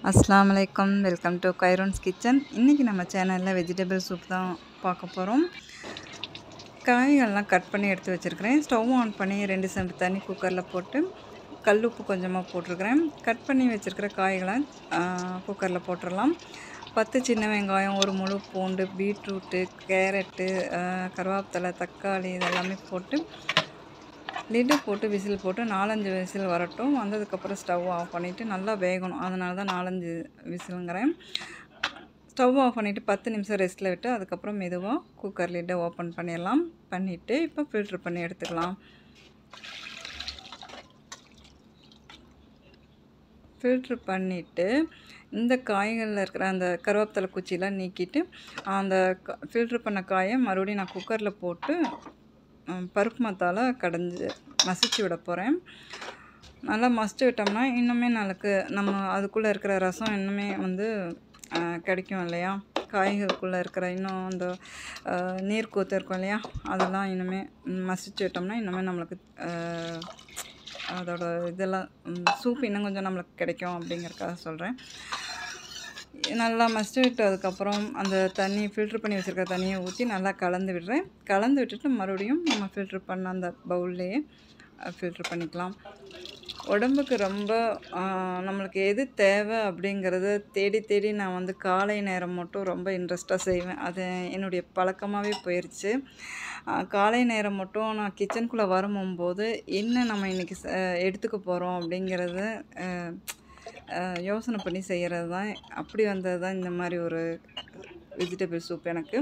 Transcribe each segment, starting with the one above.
அஸ்ஸலாமு அலைக்கும். Welcome to Khairon's kitchen. இன்றைக்கி நம்ம சேனலில் வெஜிடபிள் சூப் தான் பார்க்க போகிறோம். காய்கள்லாம் கட் பண்ணி எடுத்து வச்சுருக்கிறேன். ஸ்டவ் ஆன் பண்ணி 2 செம்பு தண்ணி குக்கரில் போட்டு கல் உப்பு கொஞ்சமாக போட்டிருக்கிறேன். கட் பண்ணி வச்சுருக்கிற காய்களை குக்கரில் போட்டுடலாம். 10 சின்ன வெங்காயம், ஒரு முழு பூண்டு, பீட்ரூட்டு, கேரட்டு, கருவேப்பிலை, தக்காளி இதெல்லாமே போட்டு லிட்டு போட்டு விசில் போட்டு 4-5 விசில் வரட்டும். வந்ததுக்கப்புறம் ஸ்டவ் ஆஃப் பண்ணிவிட்டு நல்லா வேகணும். அதனால தான் 4-5 விசிலுங்கிறேன். ஸ்டவ் ஆஃப் பண்ணிவிட்டு 10 நிமிஷம் ரெஸ்ட்டில் விட்டு அதுக்கப்புறம் மெதுவாக குக்கர் லிட்டை ஓப்பன் பண்ணிடலாம். பண்ணிவிட்டு இப்போ ஃபில்ட்ரு பண்ணி எடுத்துக்கலாம். ஃபில்ட்ரு பண்ணிவிட்டு இந்த காய்களில் இருக்கிற அந்த கருவேப்பிலை குச்சியெலாம் நீக்கிட்டு அந்த ஃபில்ட்ரு பண்ண காயை மறுபடியும் நான் குக்கரில் போட்டு பருப்பு மத்தால கடைஞ்சி மசிச்சு விட போகிறேன். நல்லா மசிச்சு விட்டோம்னா இன்னுமே நம்ம அதுக்குள்ளே இருக்கிற ரசம் இன்னுமே கிடைக்கும் இல்லையா? காய்களுக்குள்ளே இருக்கிற இன்னும் அந்த நீர் கூத்து இருக்கும் இல்லையா? அதெல்லாம் இன்னுமே மசிச்சு விட்டோம்னா இன்னுமே நம்மளுக்கு அதோட இதெல்லாம் சூப் இன்னும் கொஞ்சம் நம்மளுக்கு கிடைக்கும் அப்படிங்கிறக்காக சொல்கிறேன். நல்லா மசிச்சு விட்டதுக்கப்புறம் அந்த தண்ணி ஃபில்ட்ரு பண்ணி வச்சுருக்க தண்ணியை ஊற்றி நல்லா கலந்து விடுறேன். கலந்து விட்டுட்டு மறுபடியும் நம்ம ஃபில்ட்ரு பண்ண அந்த பவுல்லையே ஃபில்ட்ரு பண்ணிக்கலாம். உடம்புக்கு ரொம்ப நம்மளுக்கு எது தேவை அப்படிங்கிறத தேடி தேடி நான் காலை நேரம் மட்டும் ரொம்ப இன்ட்ரெஸ்ட்டாக செய்வேன். அது என்னுடைய பழக்கமாகவே போயிடுச்சு. காலை நேரம் மட்டும் நான் கிச்சனுக்குள்ளே வரும்போது என்ன நம்ம இன்றைக்கி எடுத்துக்க போகிறோம் அப்படிங்கிறத யோசனை பண்ணி செய்கிறது தான். அப்படி வந்தது தான் இந்த மாதிரி ஒரு வெஜிடபிள் சூப் எனக்கு.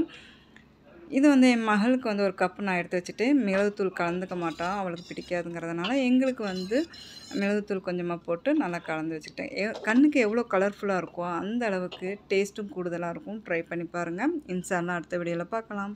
இது என் மகளுக்கு ஒரு கப்பு நான் எடுத்து வச்சுட்டு மிளகுத்தூள் கலந்துக்க மாட்டாள், அவளுக்கு பிடிக்காதுங்கிறதுனால எங்களுக்கு மிளகுத்தூள் கொஞ்சமாக போட்டு நல்லா கலந்து வச்சுக்கிட்டேன். கண்ணுக்கு எவ்வளோ கலர்ஃபுல்லாக இருக்கோ அந்த அளவுக்கு டேஸ்ட்டும் கூடுதலாக இருக்கும். ட்ரை பண்ணி பாருங்கள். இன்ஷா அல்லாஹ் அடுத்த வீடியோவில் பார்க்கலாம்.